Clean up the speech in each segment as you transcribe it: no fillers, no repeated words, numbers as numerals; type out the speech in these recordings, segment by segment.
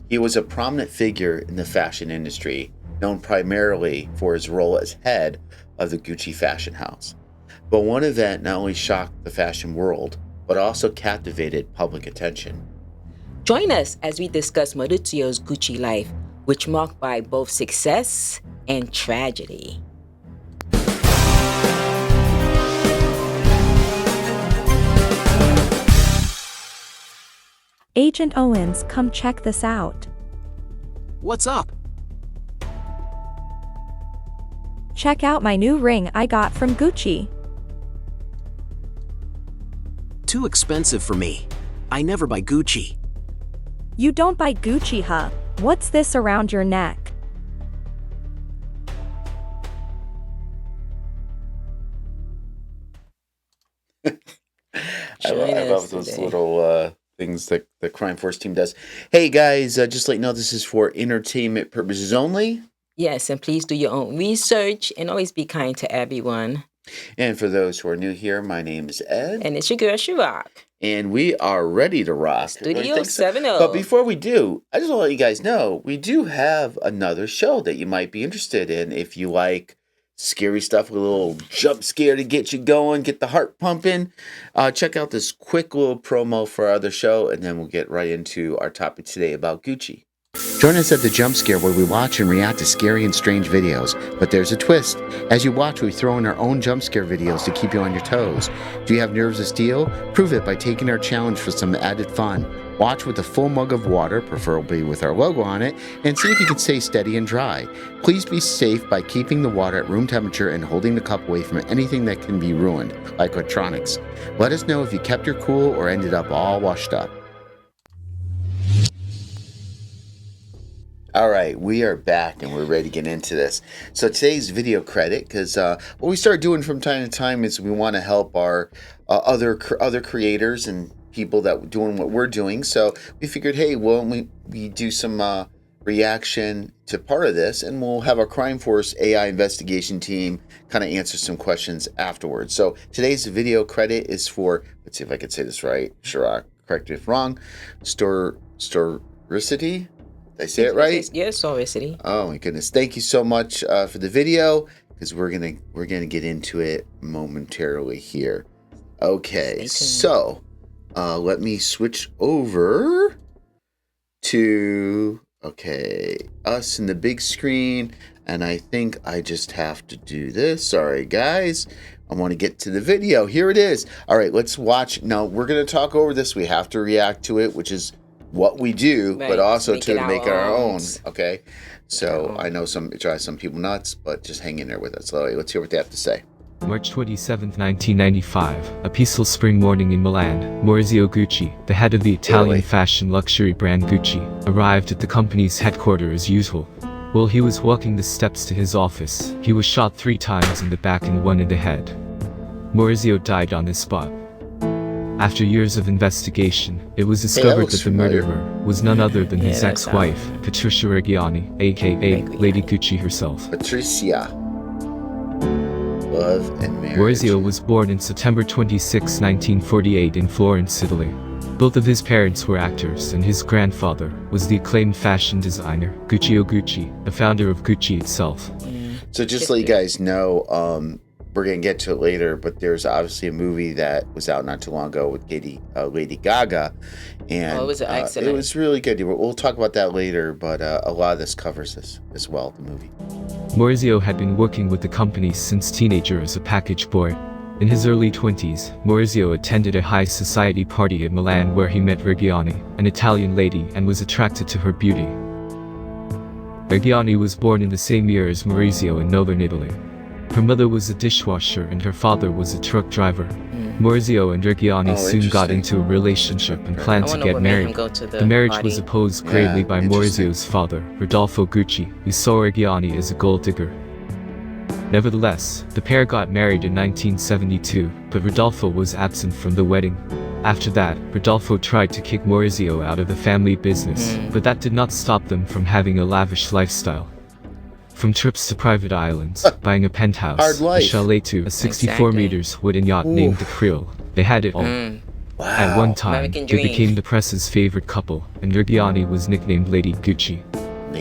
He was a prominent figure in the fashion industry, known primarily for his role as head of the Gucci fashion house. But one event not only shocked the fashion world, but also captivated public attention. Join us as we discuss Maurizio's Gucci life, which marked by both success and tragedy. Agent Owens, come check this out. What's up? Check out my new ring I got from Gucci. Too expensive for me. I never buy Gucci. You don't buy Gucci, huh? What's this around your neck? I love those little things that the Crime Force team does. Hey guys, just let you know this is for entertainment purposes only. Yes, and please do your own research and always be kind to everyone. And for those who are new here, my name is Ed. And it's your girl, Shirok. And we are ready to rock. Studio 70. But before we do, I just want to let you guys know, we do have another show that you might be interested in if you like scary stuff with a little jump scare to get you going, get the heart pumping. Check out this quick little promo for our other show, and then we'll get right into our topic today about Gucci. Join us at the Jump Scare, where we watch and react to scary and strange videos. But there's a twist. As you watch, we throw in our own jump scare videos to keep you on your toes. Do you have nerves of steel? Prove it by taking our challenge for some added fun. Watch with a full mug of water, preferably with our logo on it, and see if you can stay steady and dry. Please be safe by keeping the water at room temperature and holding the cup away from anything that can be ruined, like electronics. Let us know if you kept your cool or ended up all washed up. All right, we are back and we're ready to get into this. So today's video credit, because what we start doing from time to time is we want to help our other creators and people that are doing what we're doing. So we figured, hey, why don't we do some reaction to part of this, and we'll have our Crime Force AI investigation team kind of answer some questions afterwards. So today's video credit is for, let's see if I can say this right, Shirok, correct me if wrong, Storicity. Did I say it right? Yes, Storicity. Oh my goodness! Thank you so much for the video, because we're gonna get into it momentarily here. Okay, so let me switch over to us in the big screen, and I think I just have to do this. Sorry, guys. I want to get to the video. Here it is. All right, let's watch. Now we're gonna talk over this. We have to react to it, which is what we do, right, but also to make our own. Okay, so I know it drives some people nuts, but just hang in there with us. So let's hear what they have to say. March 27, 1995, a peaceful spring morning in Milan, Maurizio Gucci, the head of the Italian fashion luxury brand Gucci, arrived at the company's headquarters as usual. While he was walking the steps to his office, he was shot 3 times in the back and 1 in the head. Maurizio died on the spot. After years of investigation, it was discovered that the murderer was none other than his ex-wife, Patricia Reggiani, aka Lady Gucci herself. Patricia. Love and marriage. Maurizio was born on September 26, 1948 in Florence, Italy. Both of his parents were actors, and his grandfather was the acclaimed fashion designer, Guccio Gucci, the founder of Gucci itself. So just to let you guys know, we're going to get to it later, but there's obviously a movie that was out not too long ago with Lady Gaga, and it was excellent. It was really good. We'll talk about that later, but a lot of this covers this as well, the movie. Maurizio had been working with the company since teenager as a package boy. In his early 20s, Maurizio attended a high society party in Milan where he met Reggiani, an Italian lady, and was attracted to her beauty. Reggiani was born in the same year as Maurizio in northern Italy. Her mother was a dishwasher and her father was a truck driver. Maurizio and Reggiani soon got into a relationship and planned to get married. The marriage was opposed greatly by Maurizio's father, Rodolfo Gucci, who saw Reggiani as a gold digger. Nevertheless, the pair got married in 1972, but Rodolfo was absent from the wedding. After that, Rodolfo tried to kick Maurizio out of the family business, but that did not stop them from having a lavish lifestyle. From trips to private islands, buying a penthouse, a chalet to a 64 meters wooden yacht named the Creole, they had it all. At one Wow. time, American they dream. became the press's favorite couple, and Reggiani was nicknamed Lady Gucci.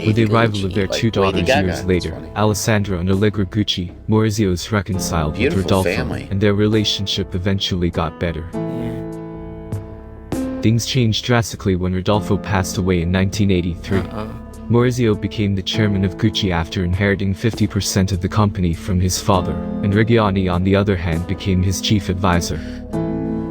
With the arrival of their Like two Lady daughters Gaga. years That's later, funny. Alessandra and Allegra Gucci, Maurizio's reconciled Beautiful with Rodolfo, family. and their relationship eventually got better. Things changed drastically when Rodolfo passed away in 1983. Maurizio became the chairman of Gucci after inheriting 50% of the company from his father, and Reggiani on the other hand became his chief advisor.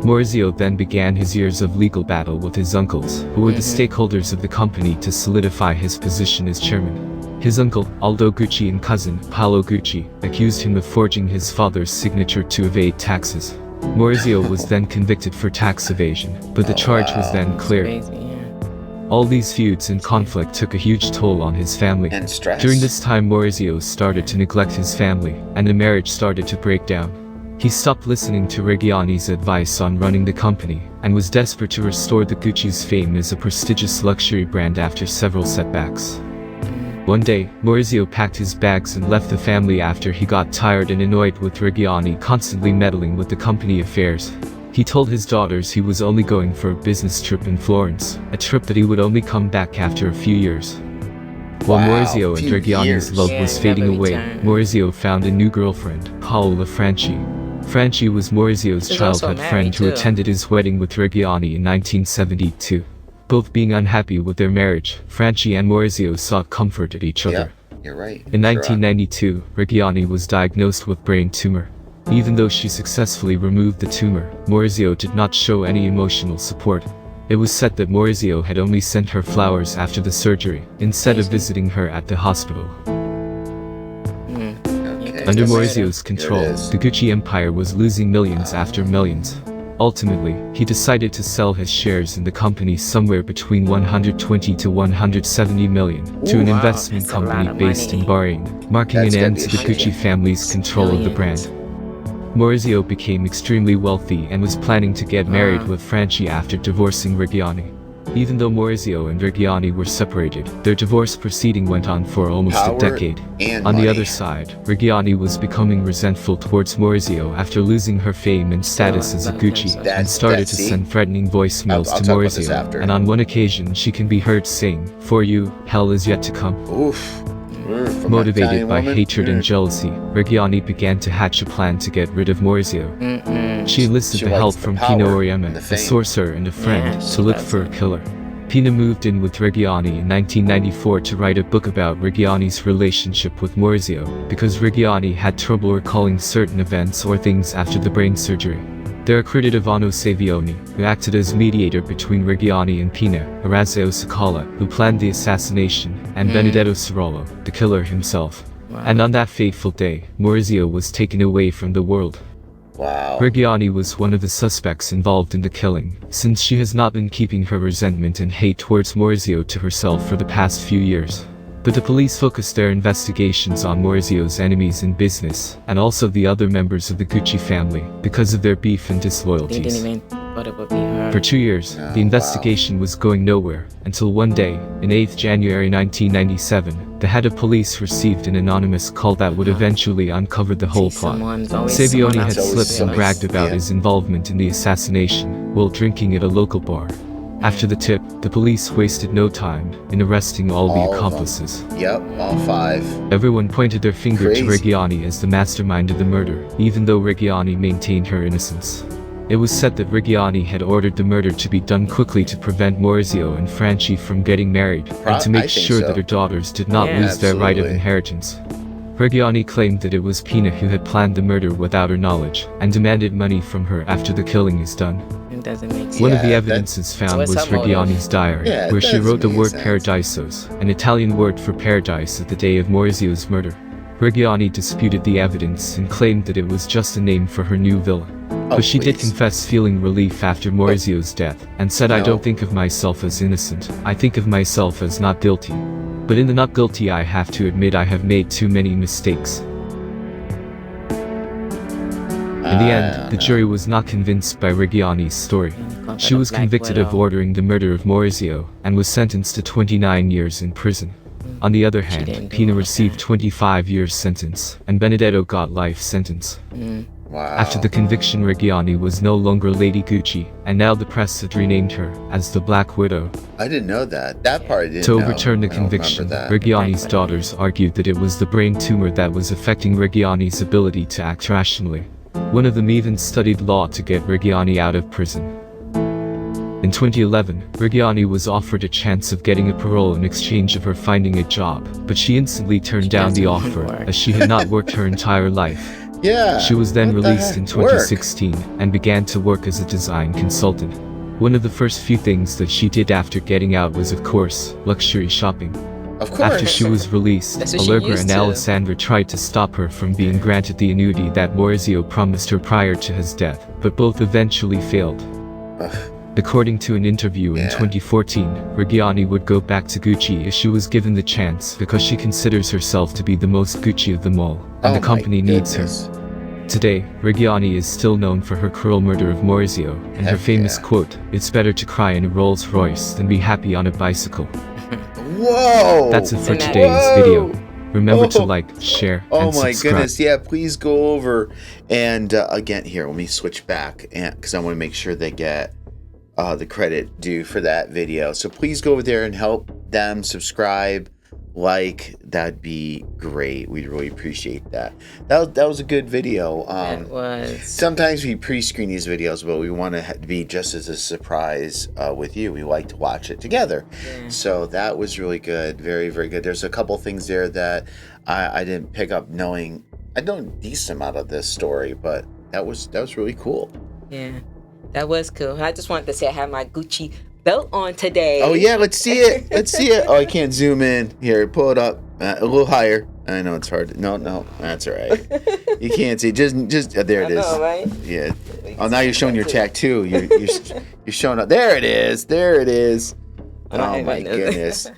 Maurizio then began his years of legal battle with his uncles, who were the stakeholders of the company, to solidify his position as chairman. His uncle, Aldo Gucci, and cousin, Paolo Gucci, accused him of forging his father's signature to evade taxes. Maurizio was then convicted for tax evasion, but the charge was then cleared. Crazy, yeah. All these feuds and conflict took a huge toll on his family. And stress. During this time, Maurizio started to neglect his family, and the marriage started to break down. He stopped listening to Reggiani's advice on running the company, and was desperate to restore the Gucci's fame as a prestigious luxury brand after several setbacks. One day, Maurizio packed his bags and left the family after he got tired and annoyed with Reggiani constantly meddling with the company affairs. He told his daughters he was only going for a business trip in Florence, a trip that he would only come back after a few years. While Wow, Maurizio and few Reggiani's years. love Yeah, was never fading away, returned. Maurizio found a new girlfriend, Paola Franchi. Franchi was Maurizio's She's also childhood married, friend who too. attended his wedding with Reggiani in 1972. Both being unhappy with their marriage, Franchi and Maurizio sought comfort at each other. Yep, you're right. In Sure. 1992, Reggiani was diagnosed with brain tumor. Even though she successfully removed the tumor, Maurizio did not show any emotional support. It was said that Maurizio had only sent her flowers after the surgery, instead of visiting her at the hospital. Okay. Under Yes. Maurizio's control, Here it is. the Gucci empire was losing millions after millions. Ultimately, he decided to sell his shares in the company somewhere between 120 to 170 million to an Ooh, wow, investment that's a lot company of based in money. Bahrain, marking That's an gotta end be to a the shame. Gucci family's control of the Millions. brand. Maurizio became extremely wealthy and was planning to get married with Franchi after divorcing Reggiani. Even though Maurizio and Reggiani were separated, their divorce proceeding went on for almost Power a decade. and On the money. other side, Reggiani was becoming resentful towards Maurizio after losing her fame and status as a Gucci, and That's- started to see? send threatening voicemails I'll to talk about this Maurizio. after. And on one occasion, she can be heard saying, "For you, hell is yet to come." Oof. From Motivated Italian by woman? hatred and jealousy, Reggiani began to hatch a plan to get rid of Maurizio. She enlisted She the likes help the from power Pino and Oriema, the a fame. sorcerer and a friend, Yeah, to she look does for a it. killer. Pina moved in with Reggiani in 1994 to write a book about Reggiani's relationship with Maurizio, because Reggiani had trouble recalling certain events or things after the brain surgery. There are credited Ivano Savioni, who acted as mediator between Reggiani and Pina, Orazio Sacala, who planned the assassination, and Benedetto Cirolo, the killer himself. And on that fateful day, Maurizio was taken away from the world. Wow. Reggiani was one of the suspects involved in the killing, since she has not been keeping her resentment and hate towards Maurizio to herself for the past few years. But the police focused their investigations on Maurizio's enemies in business, and also the other members of the Gucci family, because of their beef and They disloyalties. didn't even thought it would be her. For 2 years, Oh, the investigation was going nowhere, until one day, in 8th January 1997, the head of police received an anonymous call that would eventually uncover the whole See, plot. someone's always Savioni someone had else always slipped and someone. bragged about Yeah. his involvement in the assassination, while drinking at a local bar. After the tip, the police wasted no time in arresting all All the of them. accomplices. Yep, all 5. Everyone pointed their finger Crazy. to Reggiani as the mastermind of the murder, even though Reggiani maintained her innocence. It was said that Reggiani had ordered the murder to be done quickly to prevent Maurizio and Franchi from getting married, and to I make think sure so. that her daughters did not Yeah, lose their right of absolutely. inheritance. Reggiani claimed that it was Pina who had planned the murder without her knowledge, and demanded money from her after the killing is done. It doesn't make sense. One of the Yeah, evidences found what's was her motive? Reggiani's diary, Yeah, it where she does wrote the make word sense. paradisos, an Italian word for paradise, at the day of Maurizio's murder. Reggiani disputed the evidence and claimed that it was just a name for her new villa. Oh, But she did please. confess feeling relief after Maurizio's death, and said, "I No. don't think of myself as innocent, I think of myself as not guilty. But in the not guilty I have to admit I have made too many mistakes." In the end, the jury was not convinced by Reggiani's story. She was convicted of ordering the murder of Maurizio, and was sentenced to 29 years in prison. On the other didn't hand, do Pina all received that. 25 years sentence, and Benedetto got life sentence. Wow. After the conviction, Reggiani was no longer Lady Gucci, and now the press had renamed her as the Black Widow. I didn't know that. That part I didn't To know. overturn the I don't conviction, remember that. Reggiani's daughters argued that it was the brain tumor that was affecting Reggiani's ability to act rationally. One of them even studied law to get Reggiani out of prison. In 2011, Reggiani was offered a chance of getting a parole in exchange of her finding a job, but she instantly turned down the offer, as she had not worked her entire life. Yeah. She was then what the released in heck? Work. 2016 and began to work as a design consultant. One of the first few things that she did after getting out was, of course, luxury shopping. Of course. After she was released, That's what she Allegra used and to. Alessandra tried to stop her from being granted the annuity that Maurizio promised her prior to his death, but both eventually failed. According to an interview in 2014, Reggiani would go back to Gucci if she was given the chance because she considers herself to be the most Gucci of them all, and the company needs her. Today, Reggiani is still known for her cruel murder of Maurizio, and her famous quote, "It's better to cry in a Rolls Royce than be happy on a bicycle." Whoa! That's it for Whoa! today's video. Remember to like, share, Oh and my subscribe. goodness, yeah, please go over and again here, let me switch back because I want to make sure they get the credit due for that video. So please go over there and help them subscribe, like, that'd be great. We'd really appreciate that. That was a good video. It was. Sometimes we pre-screen these videos, but we want to be just as a surprise with you. We like to watch it together. Yeah. So that was really good. Very, very good. There's a couple things there that I didn't pick up knowing. I know a decent amount of this story, but that was really cool. Yeah, that was cool. I just wanted to say I have my Gucci belt on today. Oh yeah, let's see it. Let's see it. Oh, I can't zoom in. Here, pull it up a little higher. I know it's hard. No, that's all right. You can't see. Just there it is. I know, right? Yeah. Oh, now you're showing your tattoo. You're showing up. There it is. There it is. Oh my goodness.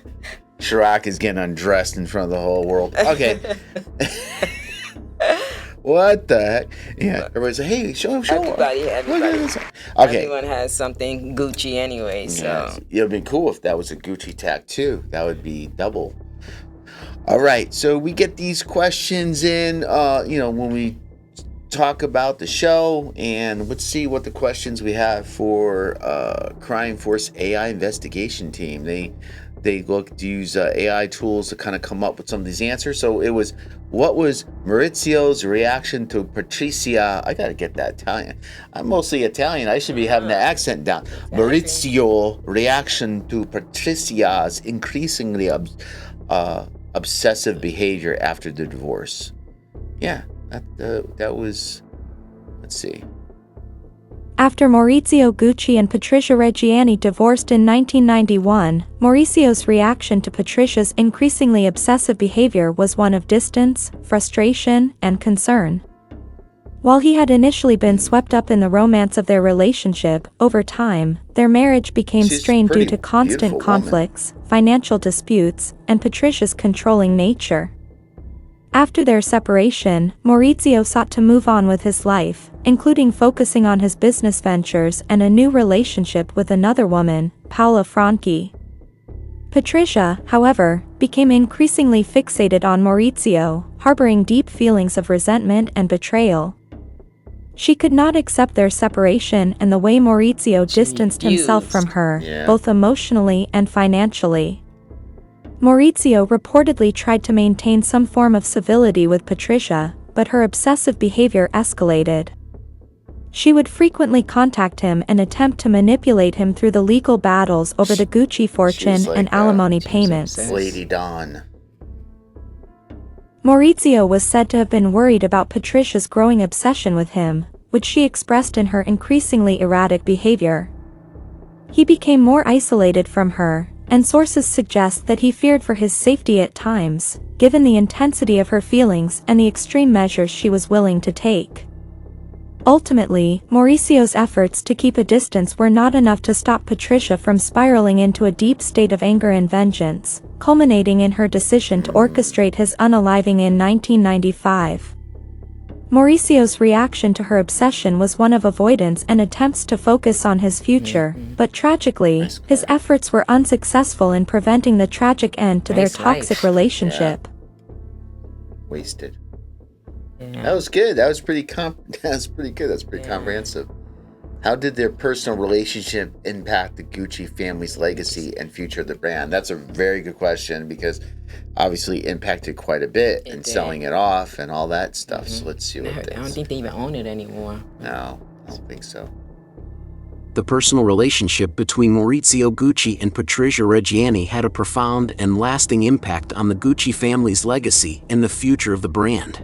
Chirac is getting undressed in front of the whole world. Okay. What the heck? Yeah. Everybody's like, hey, show him. Everybody. Look at this. Okay. Everyone has something Gucci anyway, so. Yeah, it would be cool if that was a Gucci tattoo. That would be double. All right, so we get these questions in, when we talk about the show, and let's see what the questions we have for Crime Force AI investigation team. They look to use AI tools to kind of come up with some of these answers. So it was, what was Maurizio's reaction to Patricia? I gotta get that Italian. I'm mostly Italian. I should be having the accent down. Maurizio reaction to Patricia's increasingly obsessive behavior after the divorce. Yeah, that was. Let's see. After Maurizio Gucci and Patricia Reggiani divorced in 1991, Maurizio's reaction to Patricia's increasingly obsessive behavior was one of distance, frustration, and concern. While he had initially been swept up in the romance of their relationship, over time, their marriage became strained due to constant conflicts, financial disputes, and Patricia's controlling nature. After their separation, Maurizio sought to move on with his life, including focusing on his business ventures and a new relationship with another woman, Paola Franchi. Patricia, however, became increasingly fixated on Maurizio, harboring deep feelings of resentment and betrayal. She could not accept their separation and the way Maurizio distanced himself from her, both emotionally and financially. Maurizio reportedly tried to maintain some form of civility with Patricia, but her obsessive behavior escalated. She would frequently contact him and attempt to manipulate him through the legal battles over the Gucci fortune and alimony payments. Lady Dawn. Maurizio was said to have been worried about Patricia's growing obsession with him, which she expressed in her increasingly erratic behavior. He became more isolated from her, and sources suggest that he feared for his safety at times, given the intensity of her feelings and the extreme measures she was willing to take. Ultimately, Maurizio's efforts to keep a distance were not enough to stop Patricia from spiraling into a deep state of anger and vengeance, culminating in her decision to orchestrate his unaliving in 1995. Maurizio's reaction to her obsession was one of avoidance and attempts to focus on his future, but tragically, his efforts were unsuccessful in preventing the tragic end to their toxic relationship. Wasted. That was good. That was pretty That's pretty good. That's pretty comprehensive. How did their personal relationship impact the Gucci family's legacy and future of the brand? That's a very good question because obviously impacted quite a bit in selling it off and all that stuff. So let's see what it is. I don't think they even own it anymore. No, I don't think so. The personal relationship between Maurizio Gucci and Patricia Reggiani had a profound and lasting impact on the Gucci family's legacy and the future of the brand.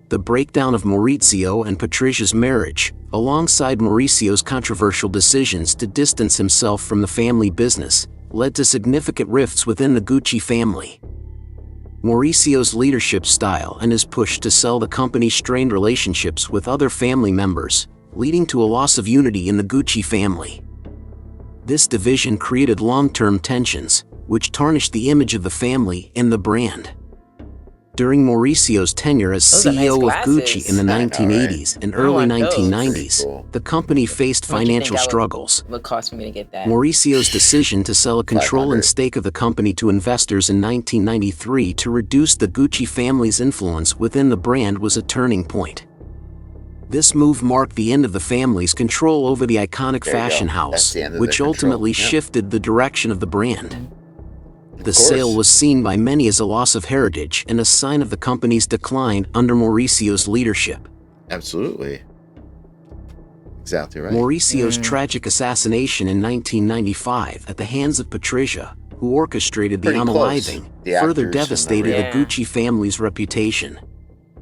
The breakdown of Maurizio and Patricia's marriage, alongside Maurizio's controversial decisions to distance himself from the family business, led to significant rifts within the Gucci family. Maurizio's leadership style and his push to sell the company strained relationships with other family members, leading to a loss of unity in the Gucci family. This division created long-term tensions, which tarnished the image of the family and the brand. During Mauricio's tenure as CEO of Gucci in the 1980s and early 1990s, the company faced financial struggles. What cost for me to get that? Mauricio's decision to sell a controlling stake of the company to investors in 1993 to reduce the Gucci family's influence within the brand was a turning point. This move marked the end of the family's control over the iconic fashion house, which ultimately shifted the direction of the brand. The sale was seen by many as a loss of heritage and a sign of the company's decline under Mauricio's leadership. Absolutely. Exactly right. Mauricio's tragic assassination in 1995 at the hands of Patricia, who orchestrated the unaliving, further devastated the Gucci family's reputation.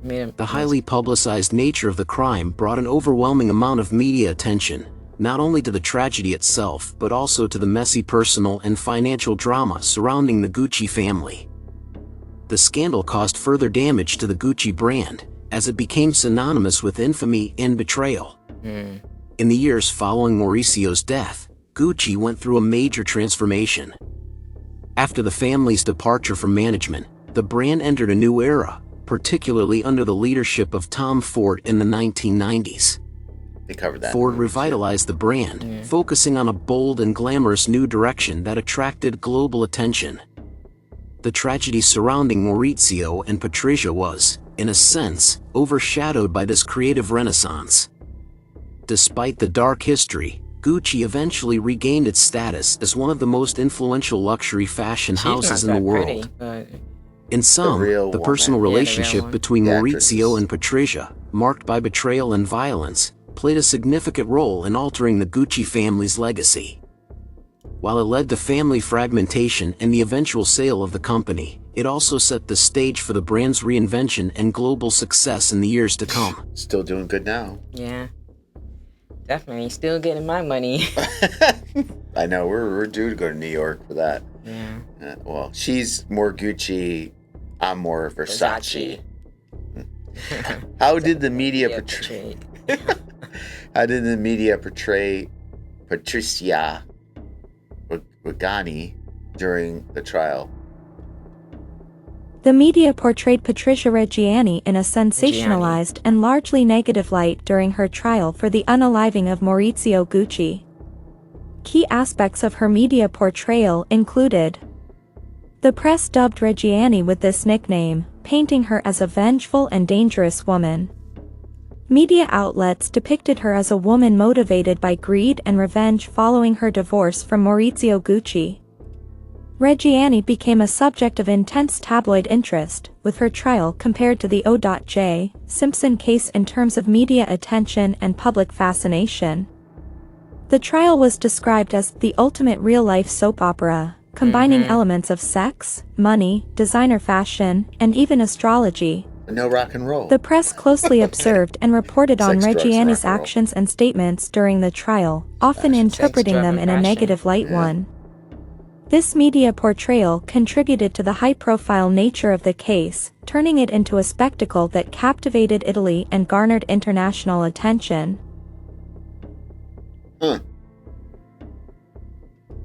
The highly publicized nature of the crime brought an overwhelming amount of media attention, not only to the tragedy itself but also to the messy personal and financial drama surrounding the Gucci family. The scandal caused further damage to the Gucci brand, as it became synonymous with infamy and betrayal. In the years following Mauricio's death, Gucci went through a major transformation. After the family's departure from management, the brand entered a new era, particularly under the leadership of Tom Ford in the 1990s. They covered that. Ford revitalized the brand, focusing on a bold and glamorous new direction that attracted global attention. The tragedy surrounding Maurizio and Patricia was, in a sense, overshadowed by this creative renaissance. Despite the dark history, Gucci eventually regained its status as one of the most influential luxury fashion houses in the world. In sum, the personal relationship between Maurizio and Patricia, marked by betrayal and violence, played a significant role in altering the Gucci family's legacy. While it led to family fragmentation and the eventual sale of the company, it also set the stage for the brand's reinvention and global success in the years to come. Still doing good now. Yeah. Definitely. Still getting my money. I know. We're due to go to New York for that. Yeah. Well, she's more Gucci. I'm more Versace. How did the media portray... How did the media portray Patricia Reggiani during the trial? The media portrayed Patricia Reggiani in a sensationalized and largely negative light during her trial for the unaliving of Maurizio Gucci. Key aspects of her media portrayal included: the press dubbed Reggiani with this nickname, painting her as a vengeful and dangerous woman. Media outlets depicted her as a woman motivated by greed and revenge following her divorce from Maurizio Gucci. Reggiani became a subject of intense tabloid interest, with her trial compared to the O.J. Simpson case in terms of media attention and public fascination. The trial was described as the ultimate real-life soap opera, combining elements of sex, money, designer fashion, and even astrology. No rock and roll. The press closely observed and reported on Reggiani's actions and statements during the trial, often interpreting them in a negative light. This media portrayal contributed to the high-profile nature of the case, turning it into a spectacle that captivated Italy and garnered international attention. All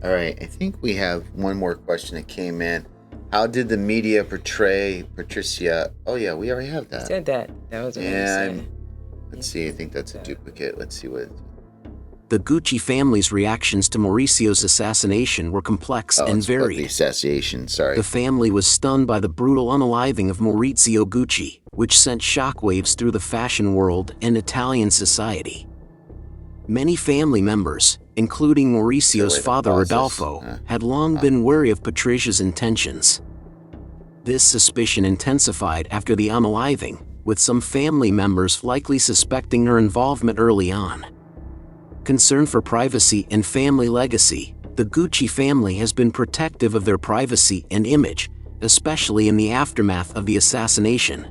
right, I think we have one more question that came in. How did the media portray Patricia? Oh yeah, we already have that. You said that. That was what you said. Let's see, I think that's a duplicate. Let's see what... The Gucci family's reactions to Mauricio's assassination were complex and varied. The assassination, sorry. The family was stunned by the brutal unaliving of Maurizio Gucci, which sent shockwaves through the fashion world and Italian society. Many family members, including Mauricio's father Rodolfo, had long been wary of Patricia's intentions. This suspicion intensified after the unaliving, with some family members likely suspecting her involvement early on. Concern for privacy and family legacy, the Gucci family has been protective of their privacy and image, especially in the aftermath of the assassination.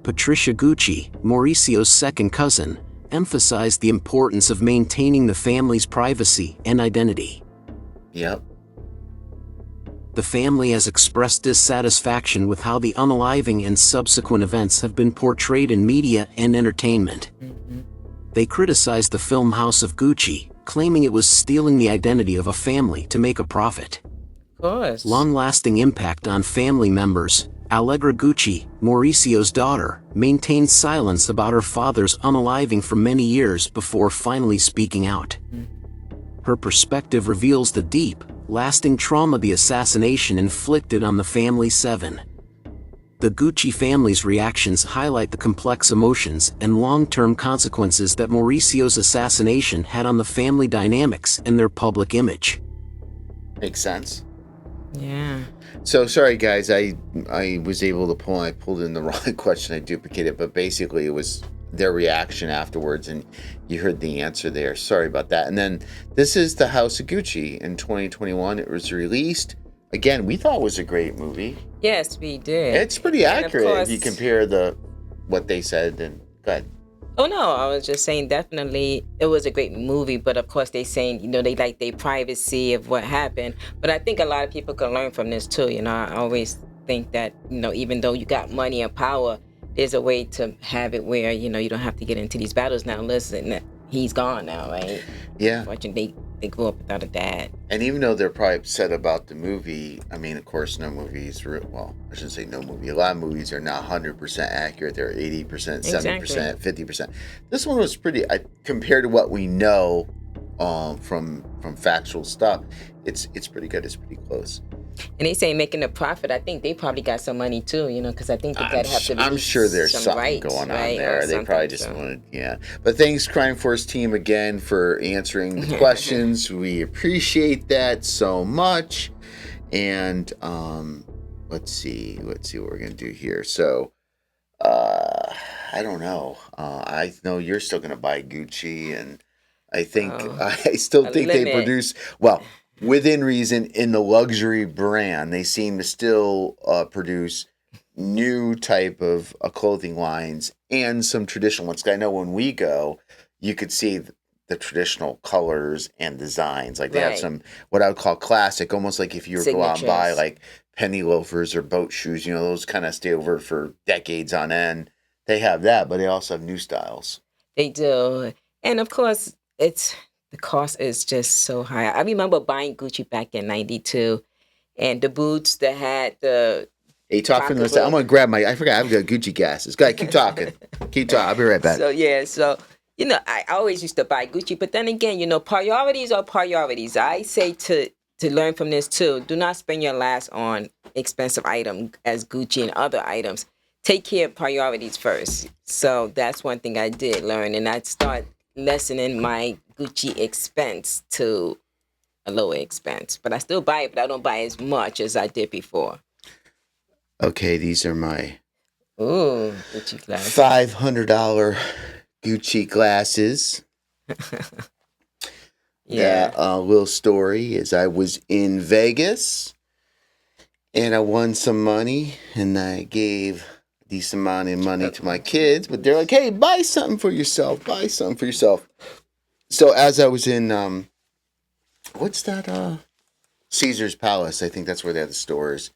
Patricia Gucci, Mauricio's second cousin, emphasized the importance of maintaining the family's privacy and identity. Yep. The family has expressed dissatisfaction with how the unaliving and subsequent events have been portrayed in media and entertainment. They criticized the film House of Gucci, claiming it was stealing the identity of a family to make a profit. Of course. Long-lasting impact on family members. Allegra Gucci, Mauricio's daughter, maintained silence about her father's unaliving for many years before finally speaking out. Her perspective reveals the deep, lasting trauma the assassination inflicted on the family seven. The Gucci family's reactions highlight the complex emotions and long-term consequences that Mauricio's assassination had on the family dynamics and their public image. Makes sense. Yeah. So sorry guys, I was able to I pulled in the wrong question, I duplicated it, but basically it was their reaction afterwards, and you heard the answer there. Sorry about that. And then this is The House of Gucci in 2021. It was released. Again, we thought it was a great movie. Yes, we did. It's pretty accurate course, if you compare what they said. And go ahead. Oh no, I was just saying definitely it was a great movie, but of course they saying, they like their privacy of what happened. But I think a lot of people can learn from this too. I always think that, even though you got money and power, there's a way to have it where, you don't have to get into these battles now. Listen, he's gone now, right? Yeah. Unfortunately, they grew up without a dad. And even though they're probably upset about the movie, I mean, of course, no movies, well, I shouldn't say no movie. A lot of movies are not 100% accurate. They're 80%, 70%, 50%. This one was pretty, compared to what we know from factual stuff, it's pretty good. It's pretty close. And they say making a profit. I think they probably got some money too, because I think that have to be. I'm sure there's something rights, going on right? there. They probably just wanted, yeah. But thanks, Crime Force team, again for answering the questions. We appreciate that so much. And let's see what we're gonna do here. So, I don't know. I know you're still gonna buy Gucci, and I think I still think they produce well. Within reason, in the luxury brand, they seem to still produce new type of clothing lines and some traditional ones. I know when we go, you could see the traditional colors and designs. Like they have some, what I would call classic, almost like if you were to go out and buy like penny loafers or boat shoes, those kind of stay over for decades on end. They have that, but they also have new styles. They do. And of course, the cost is just so high. I remember buying Gucci back in 92, and the boots that had the... Hey, talk for the rest. I'm going to grab I forgot, I've got Gucci glasses. Go ahead, keep talking. I'll be right back. So, I always used to buy Gucci, but then again, priorities are priorities. I say to learn from this too, do not spend your last on expensive item as Gucci and other items. Take care of priorities first. So that's one thing I did learn, and I'd start lessening my Gucci expense to a lower expense. But I still buy it, but I don't buy as much as I did before. Okay, these are my Gucci glasses. $500 Gucci glasses. Yeah. Little story is I was in Vegas and I won some money, and I gave a decent amount of money to my kids, but they're like, hey, buy something for yourself. So as I was in, what's that? Caesar's Palace. I think that's where they have the stores.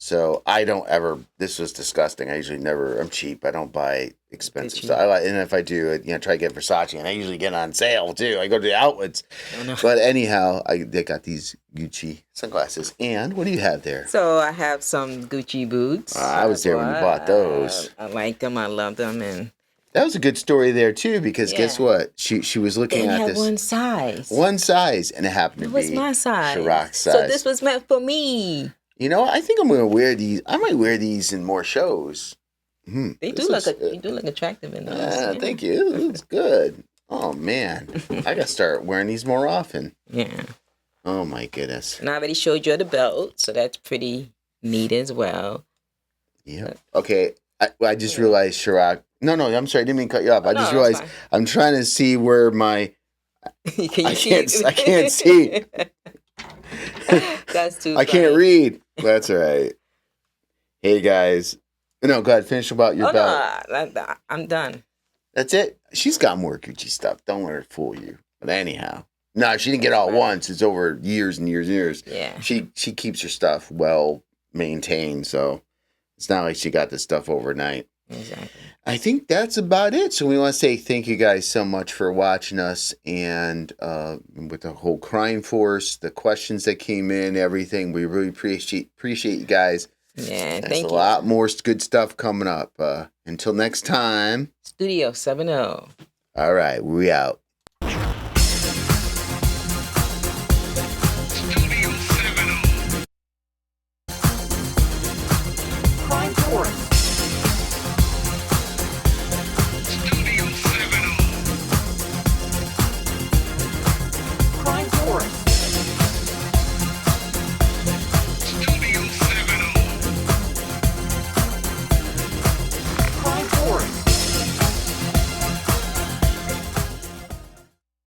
So I don't ever, this was disgusting. I usually never, I'm cheap. I don't buy expensive stuff. And if I do, I try to get Versace, and I usually get on sale too. I go to the outlets. Oh, no. But anyhow, they got these Gucci sunglasses. And what do you have there? So I have some Gucci boots. I was there when you bought those. I like them. I love them. And that was a good story there too, because guess what? She was looking at this. One size. One size, and it happened to be. It was my size. Chirac's size. So this was meant for me. I think I'm going to wear these. I might wear these in more shows. They do look you do look attractive in those. Yeah. Thank you. It looks good. Oh man, I gotta start wearing these more often. Yeah. Oh my goodness. And I already showed you the belt, so that's pretty neat as well. Yeah. Okay. I just realized, Chirac. No, I'm sorry. I didn't mean to cut you off. I just realized I'm trying to see where my. Can you see? I can't see. That's too. I can't read. That's all right. Hey guys. No, go ahead. Finish about your belt. No, I'm done. That's it. She's got more Gucci stuff. Don't let her fool you. But anyhow, no, she didn't get it all at once. It's over years and years and years. Yeah. She keeps her stuff well maintained, so it's not like she got this stuff overnight. Exactly. I think that's about it. So we want to say thank you guys so much for watching us, and with the whole crime force, the questions that came in, everything. We really appreciate you guys. Yeah, There's a lot more good stuff coming up. Until next time. Studio 70. All right, we out.